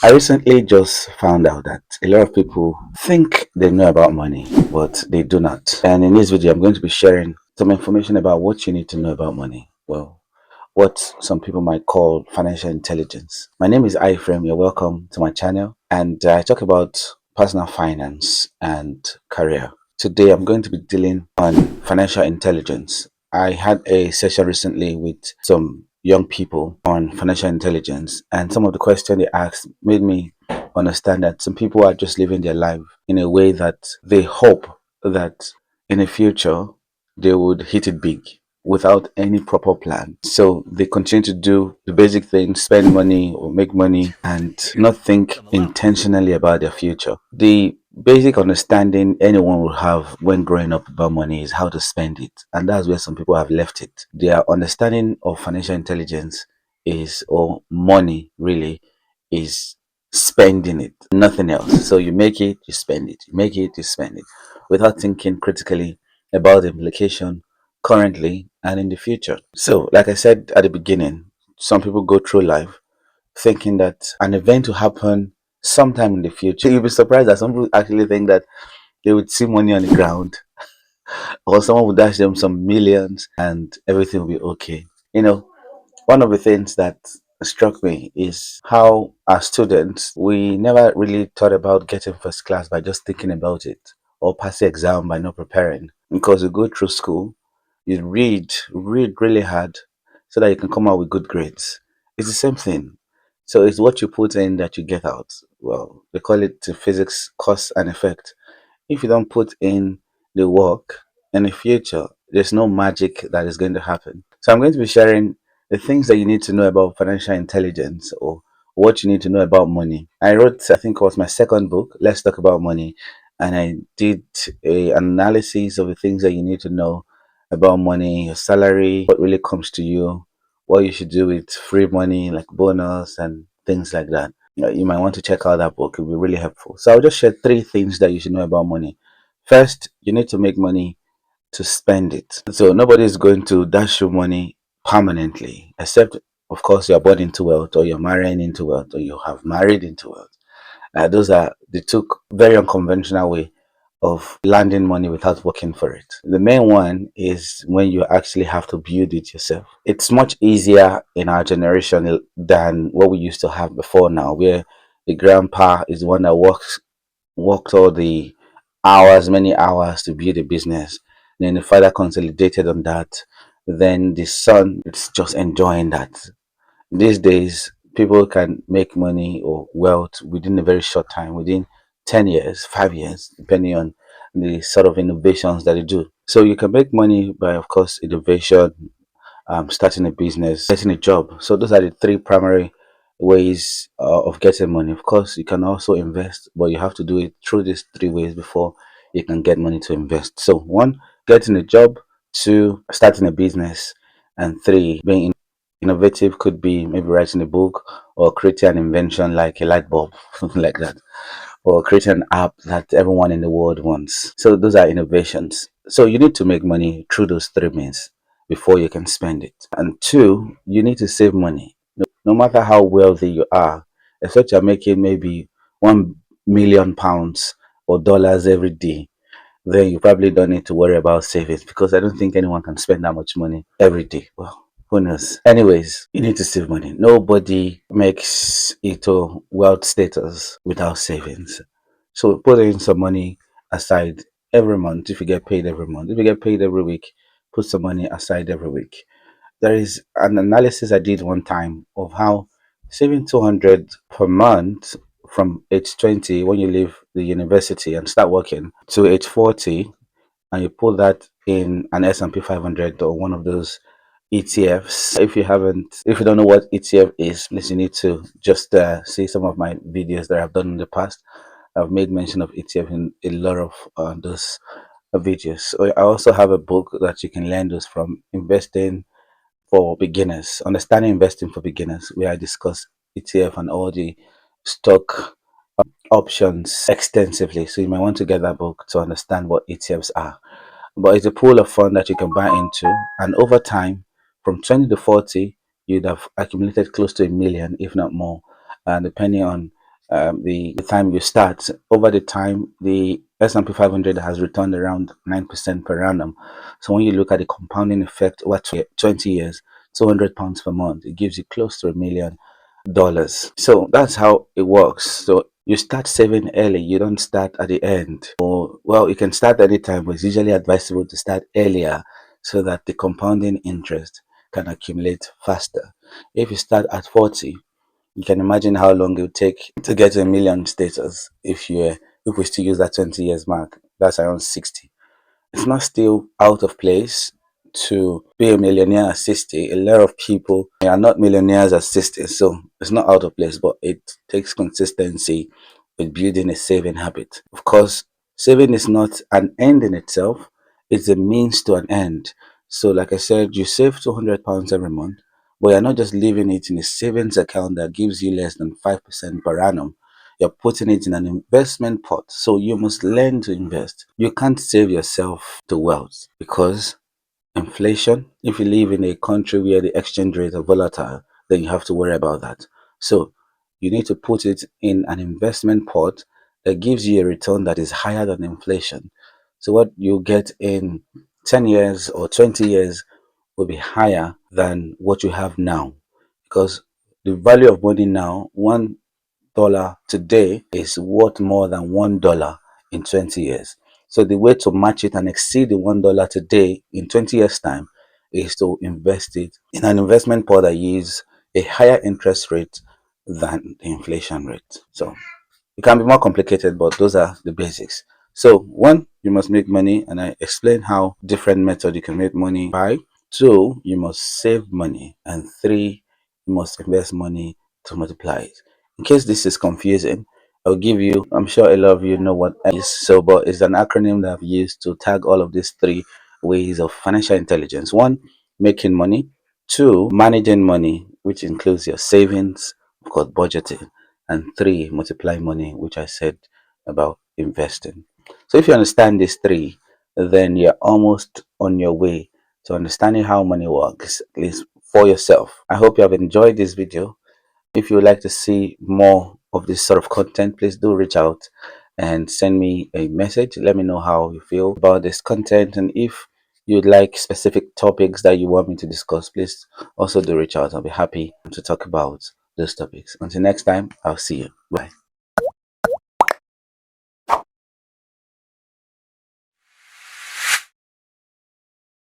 I recently just found out that a lot of people think they know about money, but they do not. And in this video, I'm going to be sharing some information about what you need to know about money. Well, what some people might call financial intelligence. My name is Iframe. You're welcome to my channel. And I talk about personal finance and career. Today, I'm going to be dealing on financial intelligence. I had a session recently with some young people on financial intelligence, and some of the questions they asked made me understand that some people are just living their life in a way that they hope that in the future they would hit it big without any proper plan. So they continue to do the basic things, spend money or make money, and not think intentionally about their future. The basic understanding anyone will have when growing up about money is how to spend it. And that's where some people have left it. Their understanding of financial intelligence is, or money really, is spending it, nothing else. So you make it, you spend it, you make it, you spend it, without thinking critically about the implication currently and in the future. So, like I said at the beginning, some people go through life thinking that an event will happen sometime in the future. You'll be surprised that some people actually think that they would see money on the ground or someone would dash them some millions and everything will be okay. You know, one of the things that struck me is how, as students, we never really thought about getting first class by just thinking about it, or pass the exam by not preparing. Because you go through school, you read really hard so that you can come out with good grades. It's the same thing. So it's what you put in that you get out. Well, they call it the physics cause and effect. If you don't put in the work in the future, there's no magic that is going to happen. So I'm going to be sharing the things that you need to know about financial intelligence, or what you need to know about money. I wrote, I think it was my second book, Let's Talk About Money, and I did an analysis of the things that you need to know about money, your salary, what really comes to you, what you should do with free money like bonus and things like that. You might want to check out that book. It will be really helpful. So I'll just share three things that you should know about money. First, you need to make money to spend it. So nobody is going to dash you money permanently, except of course you're born into wealth, or you're marrying into wealth, or you have married into wealth. Those are the two very unconventional way of landing money without working for it. The main one is when you actually have to build it yourself. It's much easier in our generation than what we used to have before now, where the grandpa is the one that worked all the hours, many hours to build a business. Then the father consolidated on that. Then the son is just enjoying that. These days, people can make money or wealth within a very short time, within 10 years, 5 years, depending on the sort of innovations that they do. So you can make money by, of course, innovation, starting a business, getting a job. So those are the three primary ways of getting money. Of course, you can also invest, but you have to do it through these three ways before you can get money to invest. So one, getting a job; two, starting a business; and three, being innovative could be maybe writing a book or creating an invention like a light bulb, something like that, or creating an app that everyone in the world wants. So those are innovations. So you need to make money through those three means before you can spend it. And two, you need to save money. No matter how wealthy you are, except you're making maybe £1 million or dollars every day, then you probably don't need to worry about savings, because I don't think anyone can spend that much money every day. Well, who knows? Anyways, you need to save money. Nobody makes it to wealth status without savings. So put in some money aside every month if you get paid every month. If you get paid every week, put some money aside every week. There is an analysis I did one time of how saving 200 per month from age 20, when you leave the university and start working, to age 40, and you put that in an S&P 500 or one of those ETFs. If you don't know what ETF is, please you need to just see some of my videos that I've done in the past. I've made mention of ETF in a lot of those videos. So I also have a book that you can learn those from, investing for beginners, understanding investing for beginners, where I discuss ETF and all the stock options extensively. So you might want to get that book to understand what ETFs are. But it's a pool of fund that you can buy into, and over time, from 20 to 40, you'd have accumulated close to a million, if not more, depending on the time you start. Over the time, the S&P 500 has returned around 9% per annum. So when you look at the compounding effect over 20 years, £200 per month, it gives you close to $1 million. So that's how it works. So you start saving early. You don't start at the end. Or, well, you can start anytime, but it's usually advisable to start earlier so that the compounding interest can accumulate faster. If you start at 40, you can imagine how long it would take to get to a million status if we still use that 20 years mark. That's around 60. It's not still out of place to be a millionaire at 60. A lot of people are not millionaires at 60, so it's not out of place, but it takes consistency with building a saving habit. Of course, saving is not an end in itself, it's a means to an end. So, like I said, you save £200 every month, but you're not just leaving it in a savings account that gives you less than 5% per annum. You're putting it in an investment pot. So you must learn to invest. You can't save yourself to wealth because inflation, if you live in a country where the exchange rate are volatile, then you have to worry about that. So you need to put it in an investment pot that gives you a return that is higher than inflation. So what you get in 10 years or 20 years will be higher than what you have now because the value of money now, $1 today is worth more than $1 in 20 years. So the way to match it and exceed the $1 today in 20 years' time is to invest it in an investment pot that yields a higher interest rate than the inflation rate. So it can be more complicated, but those are the basics. So one, you must make money, and I explain how different method you can make money by. Two, you must save money, and three, you must invest money to multiply it. In case this is confusing, I'll give you. I'm sure a lot of you know what it is. So, but it's an acronym that I've used to tag all of these three ways of financial intelligence. One, making money. Two, managing money, which includes your savings, of course, budgeting, and three, multiply money, which I said about investing. So if you understand these three, then you're almost on your way to understanding how money works, at least for yourself. I hope you have enjoyed this video. If you would like to see more of this sort of content, please do reach out and send me a message. Let me know how you feel about this content, and if you'd like specific topics that you want me to discuss, please also do reach out. I'll be happy to talk about those topics. Until next time, I'll see you. Bye.